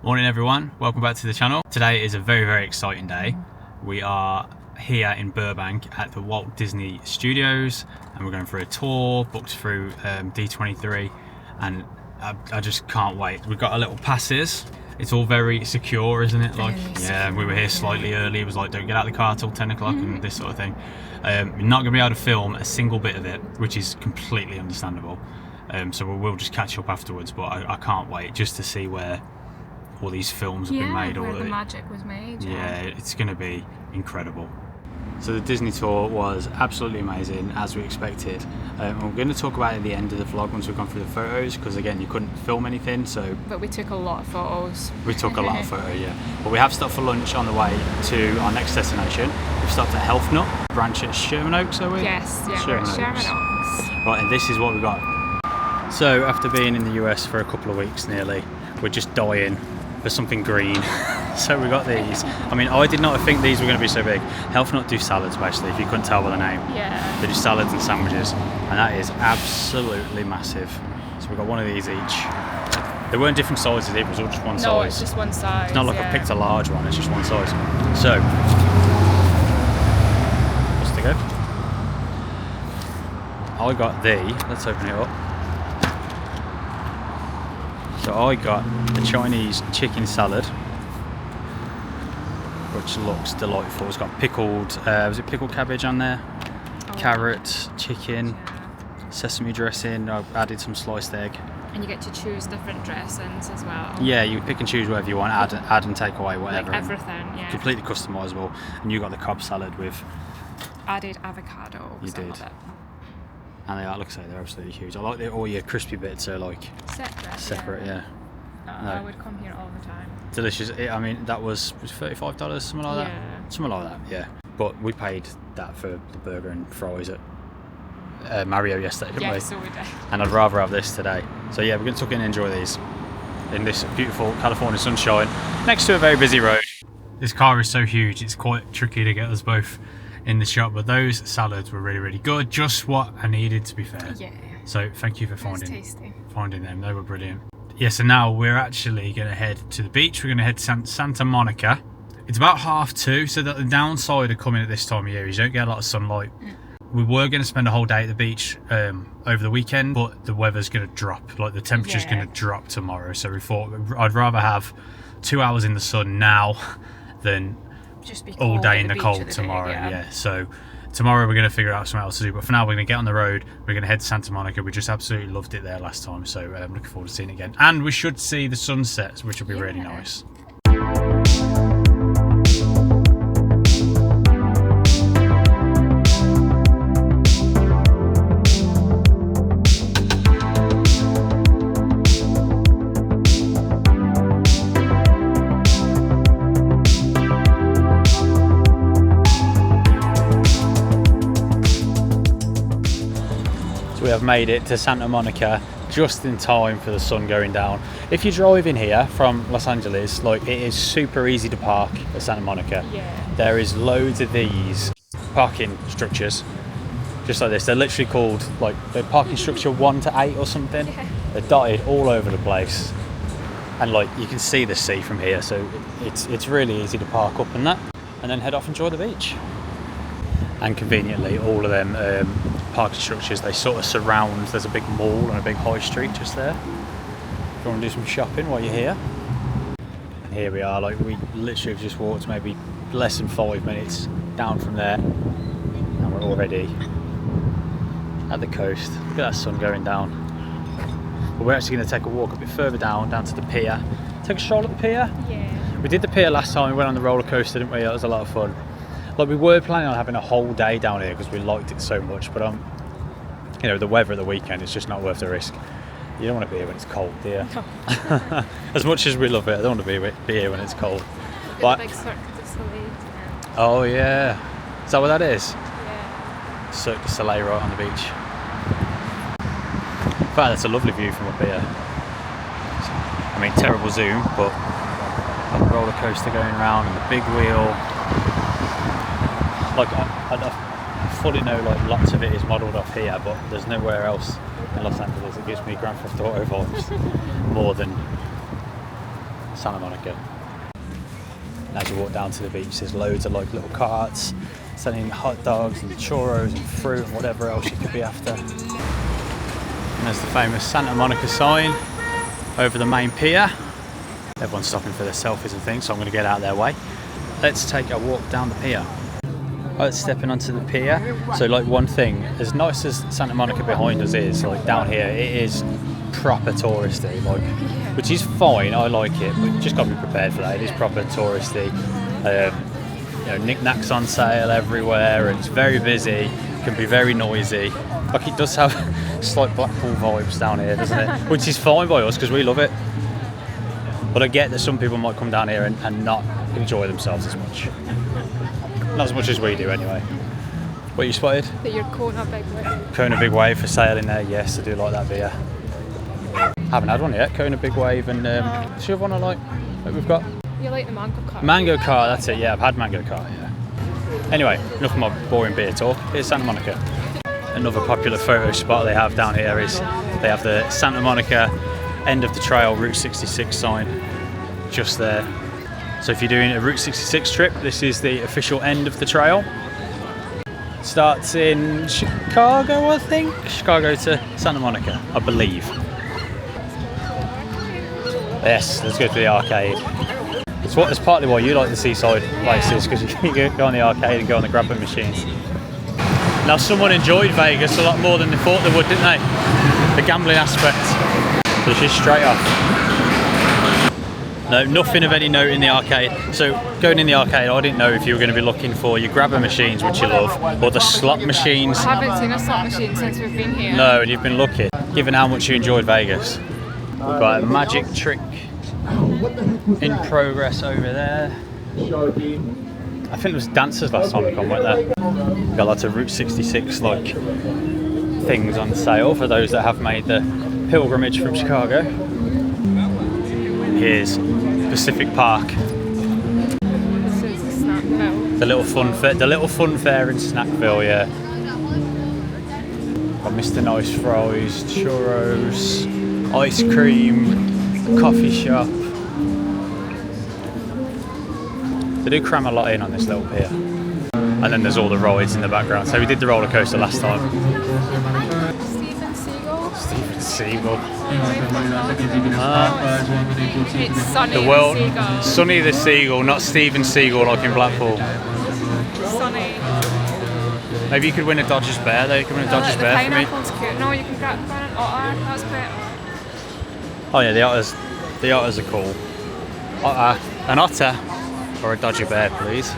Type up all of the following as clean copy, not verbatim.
Morning everyone, welcome back to the channel. Today is a very exciting day. We are here in Burbank at the Walt Disney Studios and we're going for a tour booked through D23 and I just can't wait. We've got our little passes. It's all very secure, isn't it? Like, yeah, we were here slightly early. It was like, don't get out of the car till 10 o'clock and this sort of thing. You're not going to be able to film a single bit of it, which is completely understandable. So we'll just catch up afterwards, but I can't wait just to see where all these films have been made. Where the magic was made. Yeah, it's going to be incredible. So the Disney tour was absolutely amazing, as we expected. We're going to talk about it at the end of the vlog once we've gone through the photos, because again, you couldn't film anything. So, but we took a lot of photos. We took a lot of photos, yeah. But we have stopped for lunch on the way to our next destination. We've stopped at Health Nut, branch at Sherman Oaks, are we? Yes, yeah, we're at Sherman Oaks. Right, and this is what we got. So after being in the US for a couple of weeks nearly, we're just dying for something green. So we got these. I mean, I did not think these were going to be so big. Health Nut do salads, basically, if you couldn't tell by the name. Yeah. They do salads and sandwiches, and that is absolutely massive. So we got one of these each. They weren't different sizes, it was all just one size. No, it's just one size. It's not like I picked a large one, it's just one size. So, what's to go? I got let's open it up. So I got the Chinese chicken salad, which looks delightful. It's got pickled, was it pickled cabbage on there? Carrot, chicken, sesame dressing. I've added some sliced egg. And you get to choose different dressings as well. Yeah, you pick and choose whatever you want, add and take away whatever. Like everything, yeah. Completely customizable. And you got the Cobb salad with... Added avocado. You did. And they are, like I say, they're absolutely huge. I like all your crispy bits are like separate, yeah. No. I would come here all the time. Delicious. I mean, that was $35, something like that. Something like that, yeah. But we paid that for the burger and fries at Mario yesterday, didn't we? Yes, so we did. And I'd rather have this today. So yeah, we're going to tuck in and enjoy these in this beautiful California sunshine next to a very busy road. This car is so huge, it's quite tricky to get us both in the shop, but those salads were really good. Just what I needed, to be fair. Yeah. So thank you for finding them. They were brilliant. Yeah, so now we're actually going to head to the beach. We're going to head to Santa Monica. It's about 2:30, so that the downside of coming at this time of year is you don't get a lot of sunlight. We were going to spend a whole day at the beach over the weekend, but the weather's going to drop. Like, the temperature's going to drop tomorrow. So we thought I'd rather have 2 hours in the sun now than just be all day in the cold tomorrow. Yeah. So tomorrow we're going to figure out something else to do, but for now we're going to get on the road. We're going to head to Santa Monica. We just absolutely loved it there last time, so I'm looking forward to seeing it again. And we should see the sunsets, which will be really nice. We have made it to Santa Monica just in time for the sun going down. If you're driving here from Los Angeles, like, it is super easy to park at Santa Monica. Yeah. There is loads of these parking structures, just like this. They're literally called, like, the parking structure 1 to 8 or something. Yeah. They're dotted all over the place, and like, you can see the sea from here, so it's really easy to park up and that, and then head off and enjoy the beach. And conveniently, all of them parking structures, they sort of surround. There's a big mall and a big high street just there. If you want to do some shopping while you're here. And here we are, like, we literally have just walked maybe less than 5 minutes down from there, and we're already at the coast. Look at that sun going down. But we're actually going to take a walk a bit further down to the pier. Take a stroll at the pier. Yeah. We did the pier last time. We went on the roller coaster, didn't we? That was a lot of fun. Like, we were planning on having a whole day down here because we liked it so much, but you know, the weather at the weekend is just not worth the risk. You don't want to be here when it's cold, do you? No. As much as we love it, I don't want to be here when it's cold. But the big Cirque du Soleil. Oh yeah, is that what that is? Yeah. Cirque du Soleil right on the beach. In fact, that's a lovely view from up here. I mean, terrible zoom, but the roller coaster going around and the big wheel. Like, I fully know, like, lots of it is modelled off here, but there's nowhere else in Los Angeles that gives me Grand Theft Auto vibes more than Santa Monica. And as you walk down to the beach, there's loads of like little carts selling hot dogs and churros and fruit and whatever else you could be after. And there's the famous Santa Monica sign over the main pier. Everyone's stopping for their selfies and things, so I'm going to get out of their way. Let's take a walk down the pier. Right, stepping onto the pier. So like one thing, as nice as Santa Monica behind us is, like down here, it is proper touristy, like, which is fine, I like it, but you just got to be prepared for that. It is proper touristy. You know, knickknacks on sale everywhere, and it's very busy, can be very noisy. Like it does have slight Blackpool vibes down here, doesn't it? Which is fine by us because we love it. But I get that some people might come down here and not enjoy themselves as much. Not as much as we do anyway. What you spotted? That your Kona Big Wave. Kona Big Wave for sale in there, yes, I do like that beer. Haven't had one yet, Kona Big Wave, and what's the other one I like that we've got? You like the mango cart? Mango cart, that's it, yeah, I've had mango cart, yeah. Anyway, enough of my boring beer talk. Here's Santa Monica. Another popular photo spot they have down here is they have the Santa Monica end of the trail Route 66 sign just there. So if you're doing a Route 66 trip, this is the official end of the trail. Starts in Chicago, I think. Chicago to Santa Monica, I believe. Yes, let's go to the arcade. It's partly why you like the seaside places, because you can go on the arcade and go on the grabbing machines. Now, someone enjoyed Vegas a lot more than they thought they would, didn't they? The gambling aspect. So it's just straight off. No, nothing of any note in the arcade. So going in the arcade, I didn't know if you were going to be looking for your grabber machines, which you love, or the slot machines. I haven't seen a slot machine since we've been here. No, and you've been lucky, given how much you enjoyed Vegas. We've got a magic trick in progress over there. I think it was dancers last time we come, weren't there? We've got lots of Route 66 like things on sale for those that have made the pilgrimage from Chicago. Here's Pacific Park. This is Snackville. The little fun fair in Snackville, yeah. Got Mr. Nice Fries, churros, ice cream, coffee shop. They do cram a lot in on this little pier. And then there's all the rides in the background. So we did the roller coaster last time. Steven Seagal. Steven Seagal. It's Sonny The world, the Seagull. Sonny the Seagull, not Steven Seagal like in Blackpool. Sonny. Maybe you could win a Dodgers bear though. You could win a Dodgers bear for me. The pineapple's cute. No, you can grab an otter. That's great. Oh yeah, the otters are cool. An otter or a Dodger bear, please.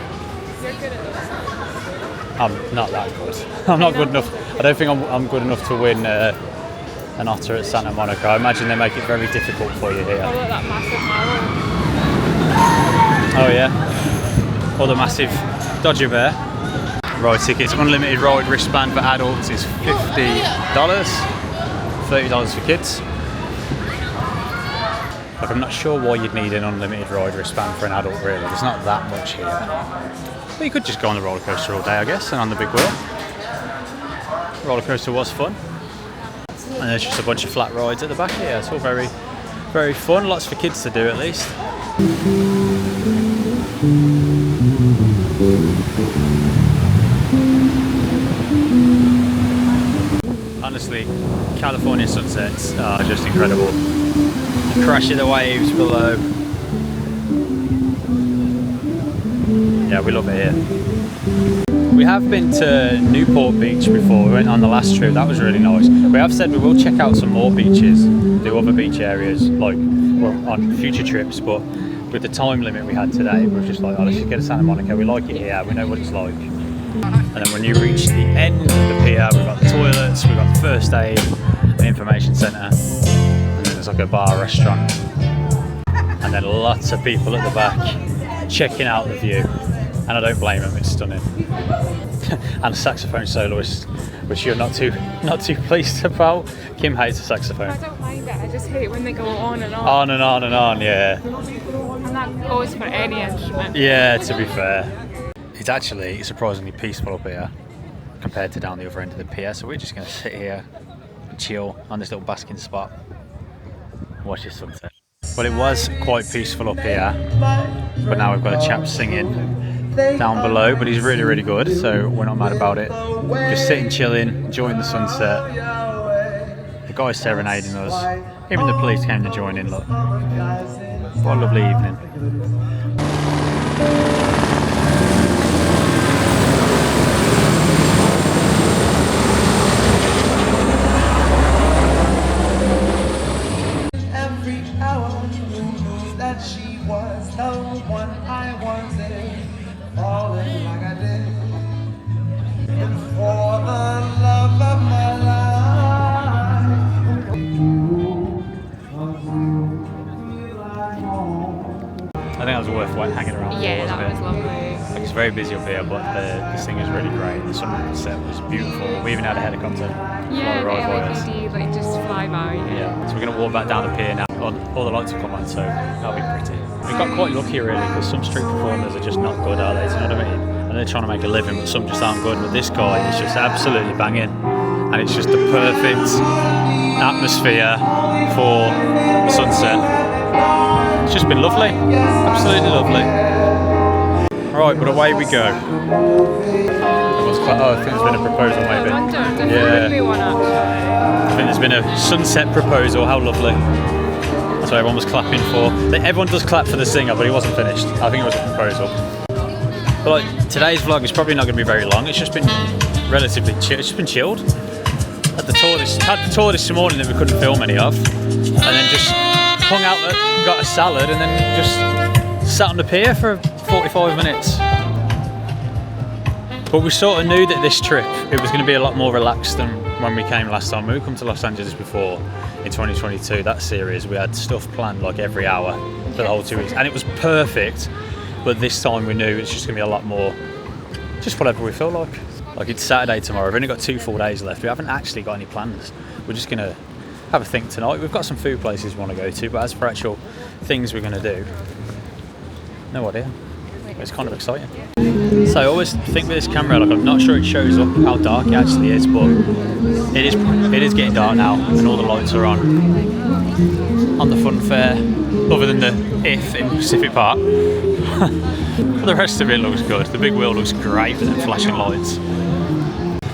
You're good at those. I'm not that good. I'm not good enough. I don't think I'm good enough to win an otter at Santa Monica. I imagine they make it very difficult for you here. Oh, look, that massive mallow. Oh yeah. Or the massive Dodger bear. Ride tickets, unlimited ride wristband for adults is $50. $30 for kids. Like, I'm not sure why you'd need an unlimited ride wristband for an adult, really. There's not that much here. But you could just go on the roller coaster all day, I guess, and on the big wheel. The roller coaster was fun. And there's just a bunch of flat rides at the back here. It's all very, very fun. Lots for kids to do, at least. Honestly, California sunsets are just incredible. The crash of the waves below. Yeah, we love it here. We have been to Newport Beach before. We went on the last trip. That was really nice. We have said we will check out some more beaches, do other beach areas, like, well, on future trips. But with the time limit we had today, we were just like, oh, let's just get to Santa Monica. We like it here. We know what it's like. And then when you reach the end of the pier, we've got the toilets, we've got the first aid, the information centre, and then there's like a bar, restaurant, and then lots of people at the back checking out the view. And I don't blame them, it's stunning. And a saxophone soloist, which you're not too pleased about. Kim hates a saxophone. I don't mind it, I just hate when they go on and on. On and on and on, yeah. And that goes for any instrument. Yeah, to be fair. It's actually surprisingly peaceful up here compared to down the other end of the pier, so we're just going to sit here and chill on this little basking spot and watch this sunset. Well, it was quite peaceful up here, but now we've got a chap singing down below, but he's really, really good, so we're not mad about it. Just sitting, chilling, enjoying the sunset. The guy's serenading us. Even the police came to join in, look. What a lovely evening. She was the one I wanted, falling like I did, and for the love of my life. I think that was worth hanging around. Yeah, for, that was lovely. Like, it's very busy up here, but the singer's really great. The sunset was beautiful. We even had a helicopter Yeah, fly right by the us. LED like just fly by. Yeah, so we're going to walk back down the pier now. All the lights have come on, so that'll be pretty. We got quite lucky really, because some street performers are just not good, are they? Do you know what I mean? And they're trying to make a living, but some just aren't good. But this guy is just absolutely banging, and it's just the perfect atmosphere for the sunset. It's just been lovely, absolutely lovely. Right, but away we go. I think there's been a proposal maybe. I wonder, there would be one actually. I think there's been a sunset proposal, how lovely. That's what everyone was clapping for. Everyone does clap for the singer, but he wasn't finished. I think it was a proposal. But like, today's vlog is probably not going to be very long. It's just been relatively chill. It's just been chilled. Had the tour this morning that we couldn't film any of, and then just hung out, got a salad, and then just sat on the pier for 45 minutes. But we sort of knew that this trip, it was going to be a lot more relaxed than when we came last time. When we come to Los Angeles before, in 2022, that series, we had stuff planned like every hour for the whole 2 weeks. And it was perfect, but this time we knew it's just going to be a lot more, just whatever we feel like. Like, it's Saturday tomorrow, we've only got 2 full days left. We haven't actually got any plans. We're just going to have a think tonight. We've got some food places we want to go to, but as for actual things we're going to do, no idea. It's kind of exciting. So I always think with this camera, like, I'm not sure it shows up how dark it actually is, but it is getting dark now, and all the lights are on the fun fair, other than the if in Pacific Park. The rest of it looks good. The big wheel looks great with the flashing lights.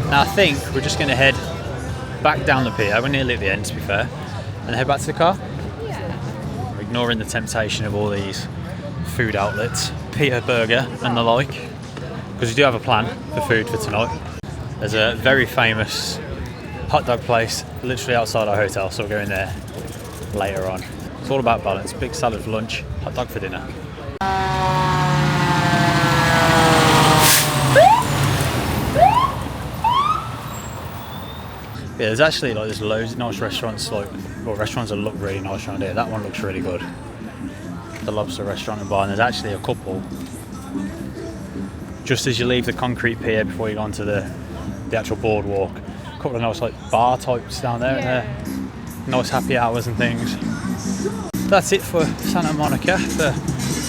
Now I think we're just going to head back down the pier. We're nearly at the end, to be fair, and head back to the car. Yeah. We're ignoring the temptation of all these food outlets, Pier Burger and the like, because we do have a plan for food for tonight. There's a very famous hot dog place literally outside our hotel, so we're going there later on. It's all about balance. Big salad for lunch, hot dog for dinner. Yeah, there's actually like there's loads of nice restaurants, restaurants that look really nice around here. That one looks really good. The Lobster Restaurant and Bar, and there's actually a couple just as you leave the concrete pier before you go onto the actual boardwalk. A couple of nice like bar types down there, and nice happy hours and things. That's it for Santa Monica for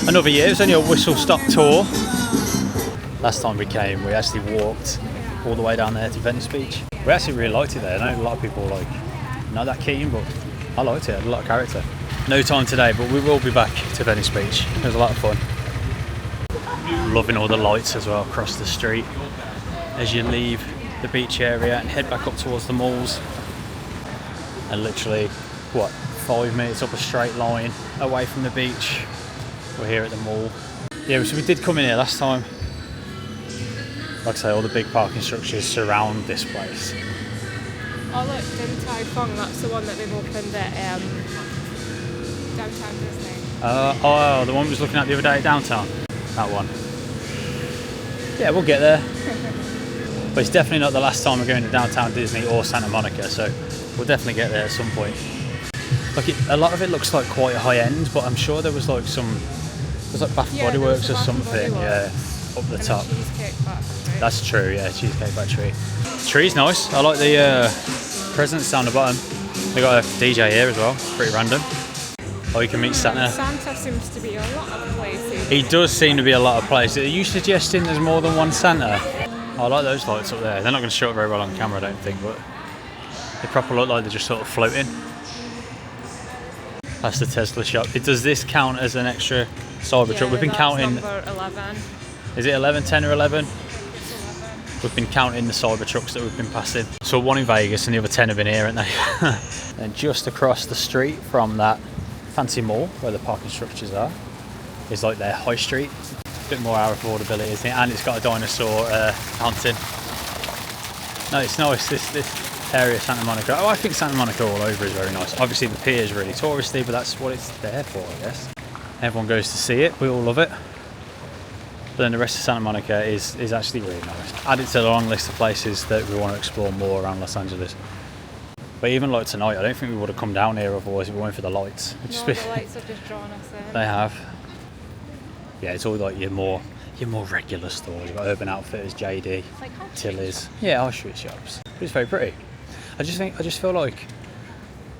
another year. It was only a whistle stop tour. Last time we came, we actually walked all the way down there to Venice Beach. We actually really liked it there. I know a lot of people like not that keen, but I liked it. It had a lot of character. No time today, but we will be back to Venice Beach. It was a lot of fun. Loving all the lights as well across the street as you leave the beach area and head back up towards the malls. And literally, 5 minutes up a straight line away from the beach. We're here at the mall. Yeah, so we did come in here last time. Like I say, all the big parking structures surround this place. Oh look, D23, that's the one that they've opened at downtown Disney. The one we was looking at the other day downtown. That one. Yeah, we'll get there. But it's definitely not the last time we're going to downtown Disney or Santa Monica, so we'll definitely get there at some point. Like a lot of it looks like quite high end, but I'm sure there was like there's like Bath Body Works or something, up the top. Cheesecake Factory. That's true, yeah, Cheesecake Factory. The tree's nice. I like the presents down the bottom. They got a DJ here as well, pretty random. Or you can meet Santa. Santa seems to be a lot of places. He does seem to be a lot of places. Are you suggesting there's more than one Santa? I like those lights up there. They're not going to show up very well on camera, I don't think, but they proper look like they're just sort of floating. That's the Tesla shop. Does this count as an extra Cybertruck? We've been counting. Number 11. Is it 11, 10 or 11? It's 11. We've been counting the Cybertrucks that we've been passing. So one in Vegas and the other 10 have been here, haven't they? And just across the street from that fancy mall where the parking structures are is like their high street. A bit more our affordability, isn't it? And it's got a dinosaur hunting. No, it's nice. This area of Santa Monica. Oh, I think Santa Monica all over is very nice. Obviously the pier is really touristy, but that's what it's there for, I guess. Everyone goes to see it. We all love it. But then the rest of Santa Monica is actually really nice. Add it to the long list of places that we want to explore more around Los Angeles. But even like tonight, I don't think we would have come down here otherwise if we went for the lights. No, the lights have just drawn us in. They have. Yeah, it's all like your more regular stores. You've got Urban Outfitters, JD, It's like Tilly's. Yeah, high street shops. But it's very pretty. I just feel like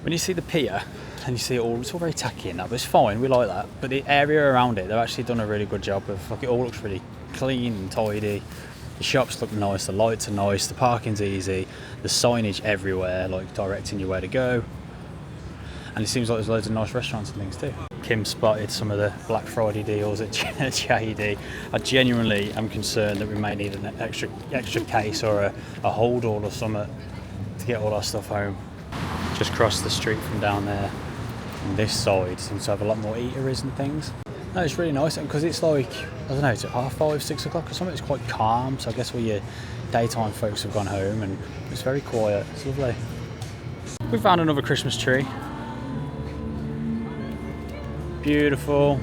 when you see the pier and you see it all, it's all very tacky and that, but it's fine, we like that. But the area around it, they've actually done a really good job of, like, it all looks really clean and tidy. The shops look nice, the lights are nice, the parking's easy, the signage everywhere, like directing you where to go. And it seems like there's loads of nice restaurants and things too. Kim spotted some of the Black Friday deals at JD. I genuinely am concerned that we may need an extra case or a hold all or something to get all our stuff home. Just across the street from down there, on this side, seems to have a lot more eateries and things. No, it's really nice because it's like, I don't know, it's at 5:30, 6 o'clock or something. It's quite calm, so I guess all your daytime folks have gone home and it's very quiet. It's lovely. We found another Christmas tree. Beautiful.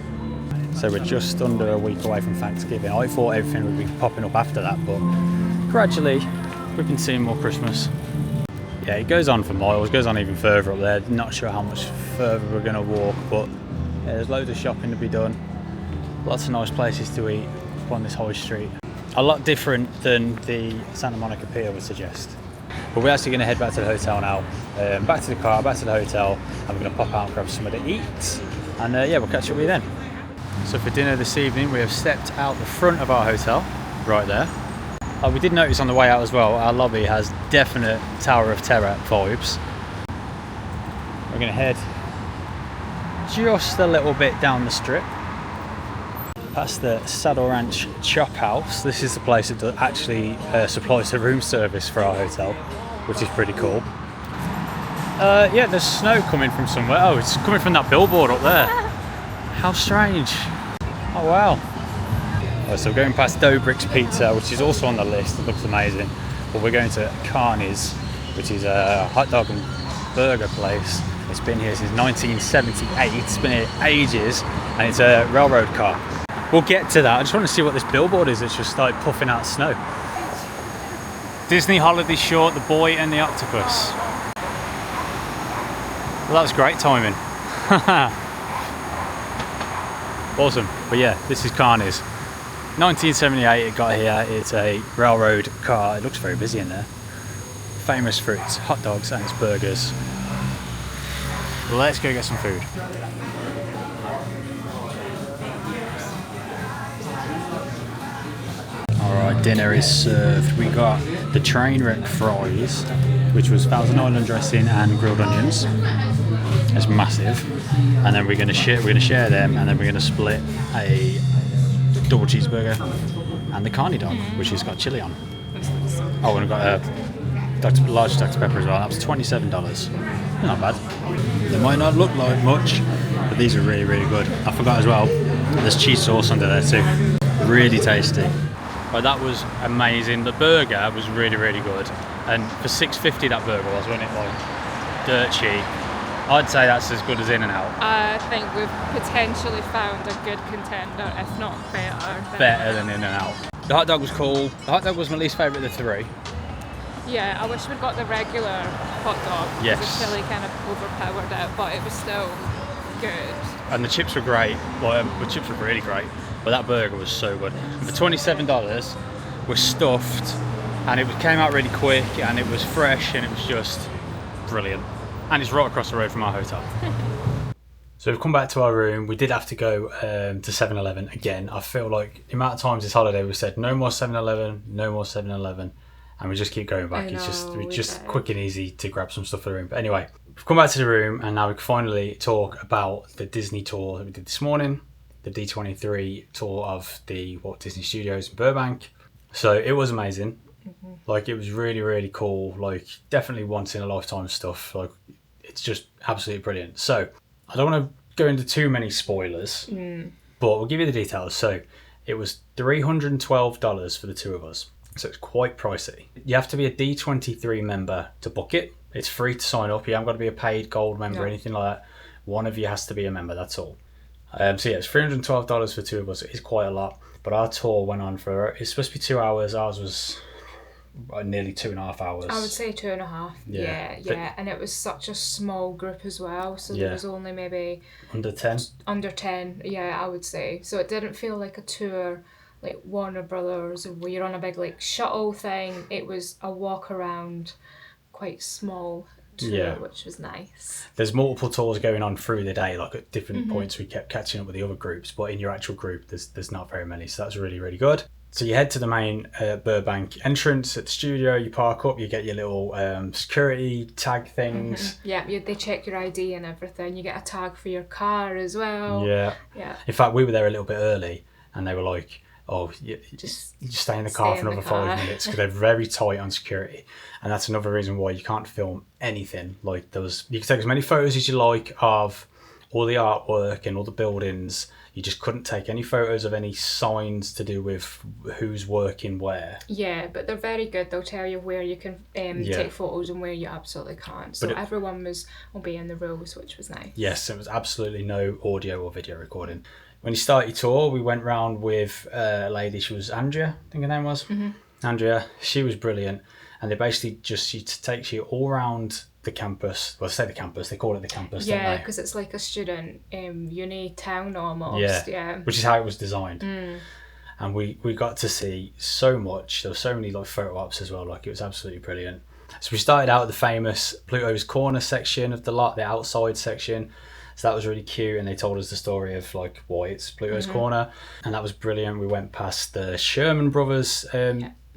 So we're just under a week away from Thanksgiving. I thought everything would be popping up after that, but gradually we've been seeing more Christmas. Yeah, it goes on for miles, goes on even further up there. Not sure how much further we're going to walk, but yeah, there's loads of shopping to be done. Lots of nice places to eat up on this high street. A lot different than the Santa Monica Pier would suggest. But we're actually going to head back to the hotel now. Back to the car, back to the hotel, and we're going to pop out and grab something to eat. And yeah, we'll catch up with you then. So for dinner this evening, we have stepped out the front of our hotel, right there. We did notice on the way out as well, our lobby has definite Tower of Terror vibes. We're going to head just a little bit down the strip, past the Saddle Ranch Chop House. This is the place that actually supplies the room service for our hotel, which is pretty cool. Yeah, there's snow coming from somewhere. Oh, it's coming from that billboard up there. How strange. Oh wow. Right, so we're going past Dobrik's Pizza, which is also on the list. It looks amazing. But we're going to Carney's, which is a hot dog and burger place. It's been here since 1978. It's been here ages, and it's a railroad car. We'll get to that. I just want to see what this billboard is. It's just like puffing out snow. Disney Holiday Short, The Boy and the Octopus. Well, that was great timing. Awesome. But yeah, this is Carney's. 1978 it got here. It's a railroad car. It looks very busy in there. Famous for its hot dogs and its burgers. Let's go get some food. Alright, dinner is served. We got the train wreck fries, which was Thousand Island dressing and grilled onions. It's massive. And then we're gonna share them, and then we're gonna split a double cheeseburger and the Carney dog, which has got chili on. Oh, and we've got a large Dr. Pepper as well. That was $27. Not bad. They might not look like much, but these are really, really good. I forgot as well, there's cheese sauce under there too. Really tasty. Right, that was amazing. The burger was really, really good. And for $6.50 that burger was, wasn't it? Like dirt cheap. I'd say that's as good as In-N-Out. I think we've potentially found a good contender, if not better. Better than In-N-Out. The hot dog was cool. The hot dog was my least favourite of the three. Yeah, I wish we'd got the regular hot dog. Yes. The chili kind of overpowered it, but it was still good. And the chips were great. Like, the chips were really great. But that burger was so good. And for $27, we're stuffed, and it came out really quick, and it was fresh, and it was just brilliant. And it's right across the road from our hotel. So we've come back to our room. We did have to go to 7-Eleven again. I feel like the amount of times this holiday we said no more 7-Eleven, no more 7-Eleven, and we just keep going back. It's just quick and easy to grab some stuff for the room. But anyway, we've come back to the room and now we can finally talk about the Disney tour that we did this morning, the D23 tour of the Walt Disney Studios in Burbank. So it was amazing. Like, it was really, really cool. Like, definitely once in a lifetime stuff. Like, it's just absolutely brilliant. So I don't want to go into too many spoilers, but we'll give you the details. So it was $312 for the two of us. So it's quite pricey. You have to be a D23 member to book it. It's free to sign up. You haven't got to be a paid gold member or anything like that. One of you has to be a member, that's all. So yeah, it's $312 for two of us. It's quite a lot. But our tour went on for, it's supposed to be 2 hours. Ours was nearly 2.5 hours. I would say 2.5. Yeah. And it was such a small group as well. So there was only maybe... Under 10? Under 10, yeah, I would say. So it didn't feel like a tour like Warner Brothers where you're on a big like shuttle thing. It was a walk around, quite small tour, which was nice. There's multiple tours going on through the day, like at different points we kept catching up with the other groups, but in your actual group there's not very many, so that's really, really good. So you head to the main Burbank entrance at the studio, you park up, you get your little security tag things. Yeah, they check your ID and everything. You get a tag for your car as well. Yeah. In fact, we were there a little bit early and they were like, oh, you just stay in the car for another 5 minutes, because they're very tight on security. And that's another reason why you can't film anything. Like, you can take as many photos as you like of all the artwork and all the buildings. You just couldn't take any photos of any signs to do with who's working where. Yeah, but they're very good. They'll tell you where you can take photos and where you absolutely can't. So everyone was obeying the rules, which was nice. Yes, it was absolutely no audio or video recording. When you start your tour, we went round with a lady, she was Andrea, I think her name was. Andrea, she was brilliant. And they basically she takes you all around the campus. Well, say the campus, they call it the campus, don't they? Yeah, because it's like a student uni town almost. Yeah. Which is how it was designed. And we got to see so much. There were so many like photo ops as well. Like, it was absolutely brilliant. So we started out at the famous Pluto's Corner section of the lot, the outside section. So that was really cute, and they told us the story of like why it's Pluto's Corner, and that was brilliant. We went past the Sherman Brothers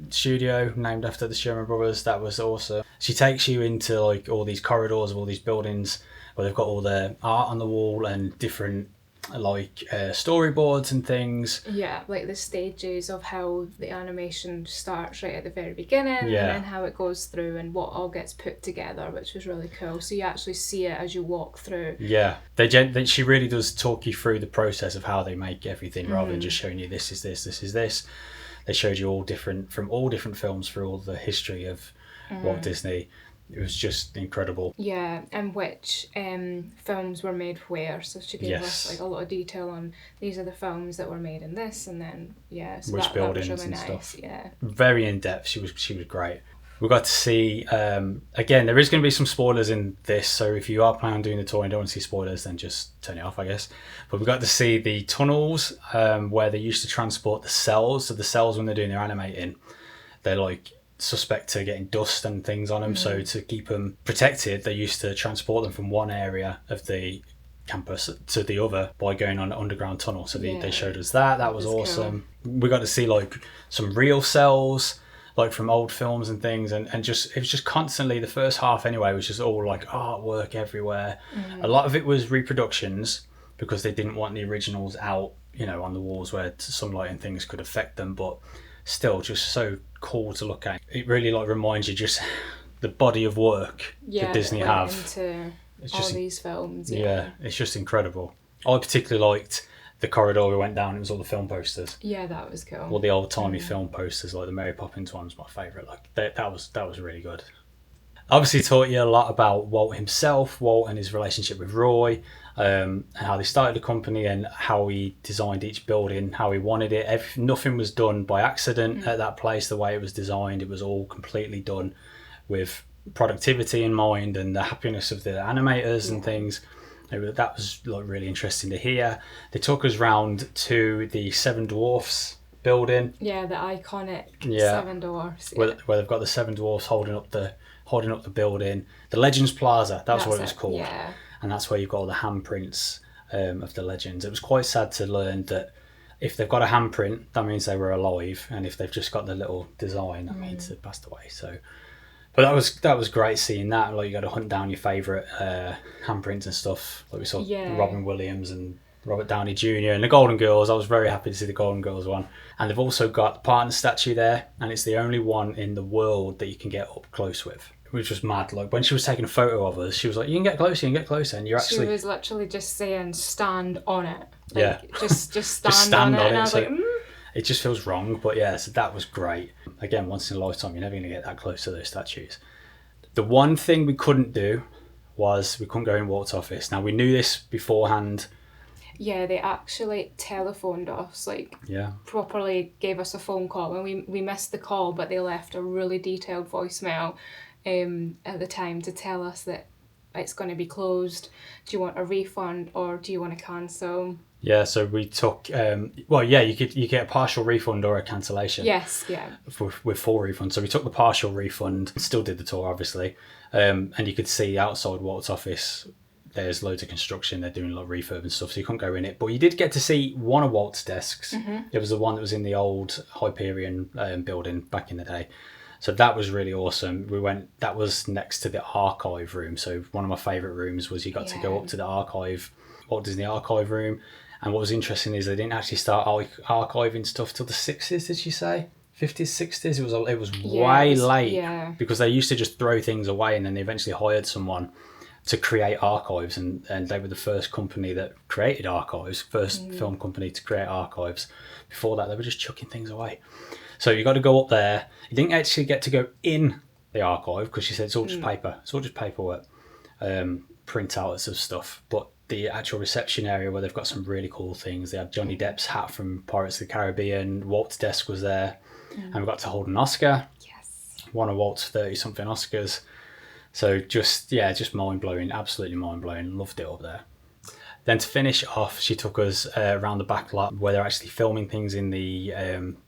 studio, named after the Sherman Brothers. That was awesome. She takes you into like all these corridors of all these buildings where they've got all the art on the wall and different like storyboards and things. Yeah, like the stages of how the animation starts right at the very beginning, and then how it goes through and what all gets put together, which was really cool. So you actually see it as you walk through. Yeah, she really does talk you through the process of how they make everything, rather than just showing you this is this, this is this. They showed you all different films through all the history of Walt Disney. It was just incredible. Yeah, and which films were made where. So she gave us like a lot of detail on these are the films that were made in this, and then so which buildings that was really and nice. stuff. Yeah, very in depth. She was great. We got to see again. There is going to be some spoilers in this, so if you are planning on doing the tour and don't want to see spoilers, then just turn it off, I guess. But we got to see the tunnels where they used to transport the cells. So the cells, when they're doing their animating, they're like suspect to getting dust and things on them, so to keep them protected they used to transport them from one area of the campus to the other by going on an underground tunnel. So they showed us that was awesome. Cool. We got to see like some real cells like from old films and things, and just it was just constantly, the first half anyway was just all like artwork everywhere. A lot of it was reproductions because they didn't want the originals out, on the walls where sunlight and things could affect them, but still just so cool to look at. It really like reminds you just the body of work that Disney have into all these films. It's just incredible. I particularly liked the corridor we went down. It was all the film posters. Yeah, that was cool. All the old timey film posters, like the Mary Poppins one's my favourite. Like that was really good. Obviously taught you a lot about Walt himself, Walt and his relationship with Roy, and how they started the company and how he designed each building, how he wanted it. Nothing was done by accident at that place. The way it was designed, it was all completely done with productivity in mind and the happiness of the animators and things. That was like really interesting to hear. They took us round to the Seven Dwarfs building. Yeah, the iconic Seven Dwarfs. Where they've got the Seven Dwarfs holding up the building. The Legends Plaza, that's what it was called. Yeah. And that's where you've got all the handprints of the legends. It was quite sad to learn that if they've got a handprint, that means they were alive, and if they've just got the little design, that means they passed away. So But that was great seeing that. Like, you got to hunt down your favourite handprints and stuff. Like we saw Robin Williams and Robert Downey Jr. and the Golden Girls. I was very happy to see the Golden Girls one. And they've also got the partner statue there, and it's the only one in the world that you can get up close with, which was mad. Like, when she was taking a photo of us, she was like, you can get closer, and you're actually... She was literally just saying, stand on it. Like, yeah. Just stand on it. And I was like, It just feels wrong, but yeah, so that was great. Again, once in a lifetime, you're never going to get that close to those statues. The one thing we couldn't do was we couldn't go in Walt's office. Now, we knew this beforehand. Yeah, they actually telephoned us, like, properly gave us a phone call. And we missed the call, but they left a really detailed voicemail at the time to tell us that it's going to be closed. Do you want a refund or do you want to cancel? Yeah, so we took, you get a partial refund or a cancellation. Yes, yeah. With full refund. So we took the partial refund, still did the tour, obviously. And you could see outside Walt's office, there's loads of construction. They're doing a lot of refurb and stuff, so you couldn't go in it. But you did get to see one of Walt's desks. Mm-hmm. It was the one that was in the old Hyperion building back in the day. So that was really awesome. That was next to the archive room. So one of my favourite rooms was you got to go up to the Walt Disney archive room. And what was interesting is they didn't actually start archiving stuff till the 60s, did you say? 50s, 60s? It was way late because they used to just throw things away, and then they eventually hired someone to create archives, and they were the first company that created archives, first film company to create archives. Before that, they were just chucking things away. So you got to go up there. You didn't actually get to go in the archive because she said it's all just paper. It's all just paperwork, printouts of stuff. But the actual reception area where they've got some really cool things. They had Johnny Depp's hat from Pirates of the Caribbean. Walt's desk was there. And we got to hold an Oscar. Yes. One of Walt's 30-something Oscars. So just mind-blowing, absolutely mind-blowing. Loved it up there. Then to finish off, she took us around the back lot where they're actually filming things in the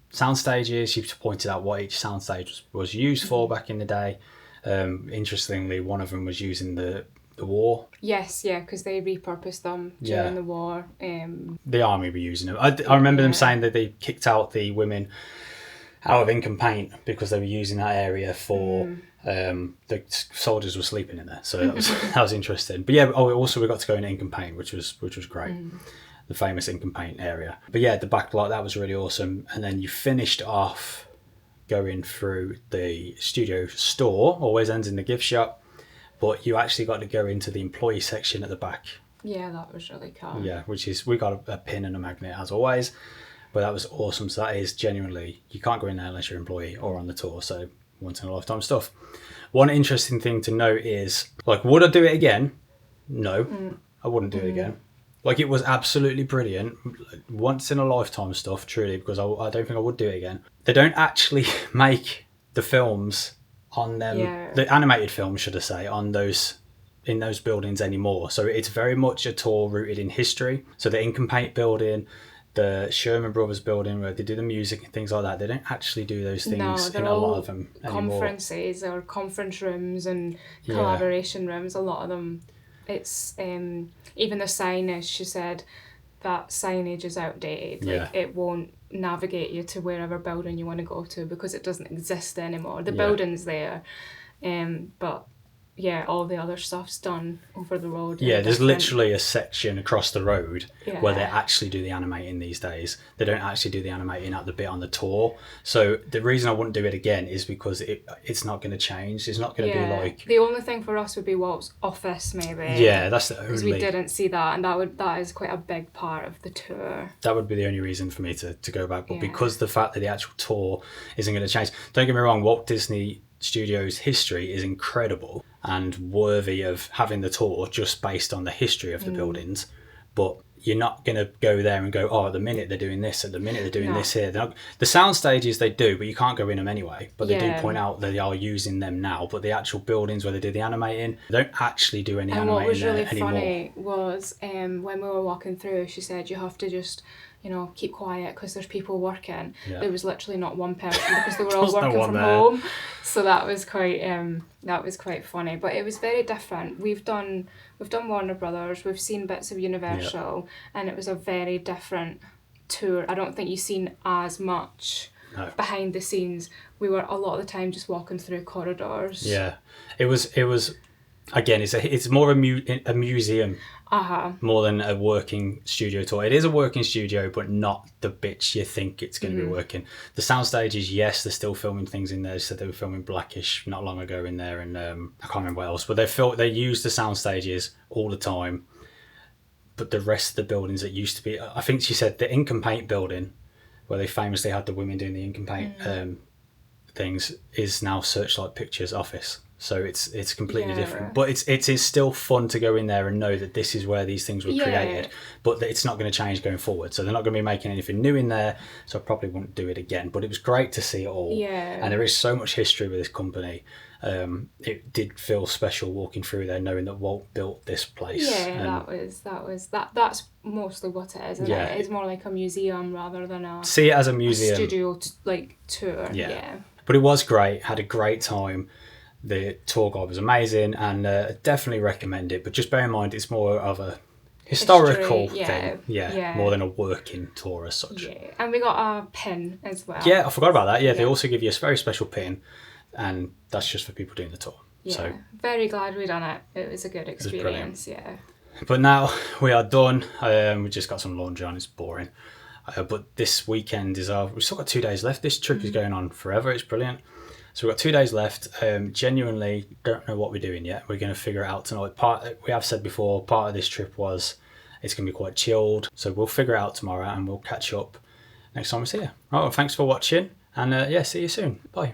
sound stages. She pointed out what each sound stage was used for back in the day. Interestingly, one of them was using the war. Yes, yeah, because they repurposed them during the war. The army were using them. I remember them saying that they kicked out the women out of ink and paint because they were using that area for the soldiers were sleeping in there. So that was interesting. But yeah, also we got to go in ink and paint, which was great. The famous ink and paint area. But yeah, the back lot, that was really awesome. And then you finished off going through the studio store, always ends in the gift shop. But you actually got to go into the employee section at the back. Yeah, that was really cool. Yeah, which is, we got a pin and a magnet as always. But that was awesome. So that is genuinely, you can't go in there unless you're an employee or on the tour. So once in a lifetime stuff. One interesting thing to note is, like, would I do it again? No, I wouldn't do it again. Like, it was absolutely brilliant. Once in a lifetime stuff, truly, because I don't think I would do it again. They don't actually make the films on them, the animated films, should I say, in those buildings anymore. So it's very much a tour rooted in history. So the Ink and Paint building, the Sherman Brothers building where they do the music and things like that, they don't actually do those things in a lot of them anymore. Conferences or conference rooms and collaboration rooms, a lot of them. It's even the signage, she said that signage is outdated. Like, it won't navigate you to wherever building you want to go to because it doesn't exist anymore. The building's there, but all the other stuff's done over the road. Yeah, there's literally a section across the road where they actually do the animating these days. They don't actually do the animating at the bit on the tour. So the reason I wouldn't do it again is because it's not going to change. It's not going to be like... The only thing for us would be Walt's office, maybe. Yeah, that's the only... Because we didn't see that, and that is quite a big part of the tour. That would be the only reason for me to go back. But because the fact that the actual tour isn't going to change... Don't get me wrong, Walt Disney Studios history is incredible and worthy of having the tour just based on the history of the buildings, but you're not going to go there and go, at the minute they're doing this, at the minute they're doing this here. The sound stages they do, but you can't go in them anyway. But they do point out that they are using them now. But the actual buildings where they do the animating, they don't actually do any animating there anymore. And what was really funny was when we were walking through, she said you have to just... keep quiet because there's people working. Yeah. There was literally not one person because they were all working from home. So that was quite funny. But it was very different. We've done Warner Brothers. We've seen bits of Universal, and it was a very different tour. I don't think you've seen as much behind the scenes. We were a lot of the time just walking through corridors. Yeah, it was again, it's more a museum more than a working studio tour. It is a working studio, but not the bits you think it's going to be working. The sound stages, yes, they're still filming things in there. So they were filming Blackish not long ago in there, and I can't remember what else. But they use the sound stages all the time. But the rest of the buildings that used to be, I think she said the ink and paint building, where they famously had the women doing the ink and paint things, is now Searchlight Pictures office. So it's completely different, but it is still fun to go in there and know that this is where these things were created, but that it's not going to change going forward. So they're not going to be making anything new in there. So I probably wouldn't do it again. But it was great to see it all. Yeah. And there is so much history with this company. It did feel special walking through there, knowing that Walt built this place. Yeah, that's mostly what it is. Isn't it? It's more like a museum rather than see it as a museum, studio tour. Yeah. But it was great. Had a great time. The tour guide was amazing, and definitely recommend it. But just bear in mind, it's more of a historical thing, more than a working tour as such. Yeah, and we got a pin as well. Yeah, I forgot about that. Yeah, they also give you a very special pin, and that's just for people doing the tour. Yeah, so very glad we done it. It was a good experience. Yeah. But now we are done. We just got some laundry on. It's boring. But this weekend we've still got 2 days left. This trip is going on forever. It's brilliant. So we've got 2 days left. Genuinely don't know what we're doing yet. We're going to figure it out tonight. We have said before, part of this trip was it's going to be quite chilled. So we'll figure it out tomorrow, and we'll catch up next time we see you. Right, well, thanks for watching, and see you soon. Bye.